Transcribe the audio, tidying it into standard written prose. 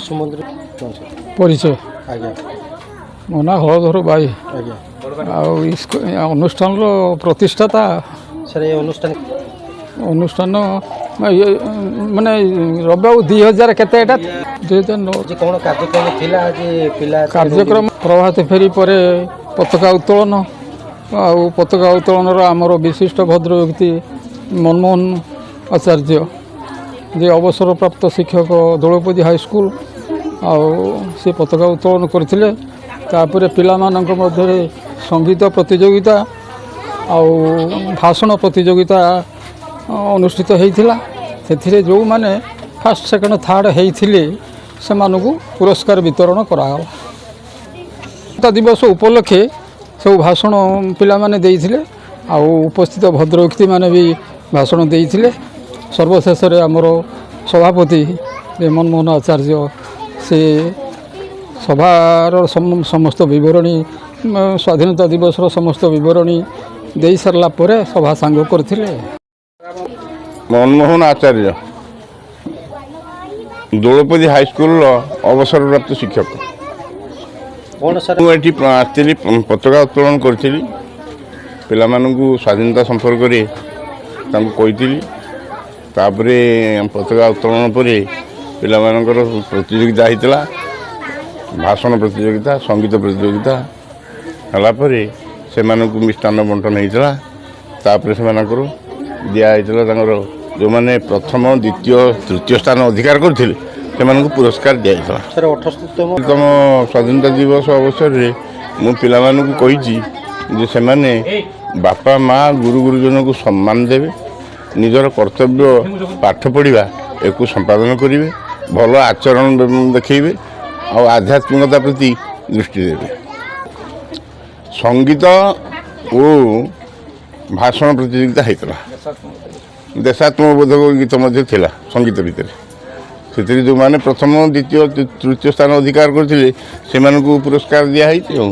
ଶିଶୁ ମନ୍ଦିର ପରିଚୟ ଆଜ୍ଞା ମୋ ନାଁ ହଳଧର ବାଇ ଆଜ୍ଞା ଆଉ ଅନୁଷ୍ଠାନର ପ୍ରତିଷ୍ଠାତା ସାର୍ ଏ ଅନୁଷ୍ଠାନ ମାନେ ରବିବାବୁ 2000 କେତେ ଏଇଟା 2009 ଆଜି କ'ଣ କାର୍ଯ୍ୟକ୍ରମ ଥିଲା ଆଜି ପିଲା କାର୍ଯ୍ୟକ୍ରମ ପ୍ରଭାତ ଫେରି ପରେ ପତାକା ଉତ୍ତୋଳନ ଆଉ ପତାକା ଉତ୍ତୋଳନର ଆମର ବିଶିଷ୍ଟ ଭଦ୍ର ବ୍ୟକ୍ତି ମନମୋହନ ଆଚାର୍ଯ୍ୟ ଯେ ଅବସରପ୍ରାପ୍ତ ଶିକ୍ଷକ ଦୋଳପତି ହାଇସ୍କୁଲ ଆଉ ସେ ପତାକା ଉତ୍ତୋଳନ କରିଥିଲେ। ତାପରେ ପିଲାମାନଙ୍କ ମଧ୍ୟରେ ସଙ୍ଗୀତ ପ୍ରତିଯୋଗିତା ଆଉ ଭାଷଣ ପ୍ରତିଯୋଗିତା ଅନୁଷ୍ଠିତ ହୋଇଥିଲା। ସେଥିରେ ଯେଉଁମାନେ ଫାର୍ଷ୍ଟ ସେକେଣ୍ଡ ଥାର୍ଡ଼ ହେଇଥିଲେ ସେମାନଙ୍କୁ ପୁରସ୍କାର ବିତରଣ କରାଗଲା। ସ୍ୱାଧୀନତା ଦିବସ ଉପଲକ୍ଷେ ସବୁ ଭାଷଣ ପିଲାମାନେ ଦେଇଥିଲେ ଆଉ ଉପସ୍ଥିତ ଭଦ୍ର ବ୍ୟକ୍ତିମାନେ ବି ଭାଷଣ ଦେଇଥିଲେ। ସର୍ବଶେଷରେ ଆମର ସଭାପତି ମନମୋହନ ଆଚାର୍ଯ୍ୟ ସେ ସଭାର ସମସ୍ତ ବିବରଣୀ ସ୍ୱାଧୀନତା ଦିବସର ସମସ୍ତ ବିବରଣୀ ଦେଇସାରିଲା ପରେ ସଭା ସାଙ୍ଗ କରିଥିଲେ। ମନମୋହନ ଆଚାର୍ଯ୍ୟ ଦୋଳପତି ହାଇସ୍କୁଲର ଅବସରପ୍ରାପ୍ତ ଶିକ୍ଷକ। କ'ଣ ସାର୍ ମୁଁ ଏଠି ଆସିଥିଲି ପତାକା ଉତ୍ତୋଳନ କରିଥିଲି। ପିଲାମାନଙ୍କୁ ସ୍ୱାଧୀନତା ସମ୍ପର୍କରେ ତାଙ୍କୁ କହିଥିଲି। ତାପରେ ପତାକା ଉତ୍ତୋଳନ ପରେ ପିଲାମାନଙ୍କର ପ୍ରତିଯୋଗିତା ହେଇଥିଲା, ଭାଷଣ ପ୍ରତିଯୋଗିତା, ସଙ୍ଗୀତ ପ୍ରତିଯୋଗିତା ହେଲା ପରେ ସେମାନଙ୍କୁ ମିଷ୍ଟାନ୍ନ ବଣ୍ଟନ ହେଇଥିଲା। ତାପରେ ସେମାନଙ୍କର ଦିଆହେଇଥିଲା ତାଙ୍କର ଯେଉଁମାନେ ପ୍ରଥମ ଦ୍ୱିତୀୟ ତୃତୀୟ ସ୍ଥାନ ଅଧିକାର କରିଥିଲେ ସେମାନଙ୍କୁ ପୁରସ୍କାର ଦିଆଯାଇଥିଲା। ସାର୍ 78ତମ ସ୍ୱାଧୀନତା ଦିବସ ଅବସରରେ ମୁଁ ପିଲାମାନଙ୍କୁ କହିଛି ଯେ ସେମାନେ ବାପା ମା ଗୁରୁ ଗୁରୁଜନଙ୍କୁ ସମ୍ମାନ ଦେବେ, ନିଜର କର୍ତ୍ତବ୍ୟ ପାଠ ପଢ଼ିବା ଏକୁ ସମ୍ପାଦନ କରିବେ, ଭଲ ଆଚରଣ ଦେଖାଇବେ ଆଉ ଆଧ୍ୟାତ୍ମିକତା ପ୍ରତି ଦୃଷ୍ଟି ଦେବେ। ସଙ୍ଗୀତ ଓ ଭାଷଣ ପ୍ରତିଯୋଗିତା ହେଇଥିଲା। ଦେଶାତ୍ମବୋଧକ ଗୀତ ମଧ୍ୟ ଥିଲା ସଙ୍ଗୀତ ଭିତରେ। ସେଥିରେ ଯେଉଁମାନେ ପ୍ରଥମ ଦ୍ୱିତୀୟ ତୃତୀୟ ସ୍ଥାନ ଅଧିକାର କରିଥିଲେ ସେମାନଙ୍କୁ ପୁରସ୍କାର ଦିଆହେଇଛି ଆଉ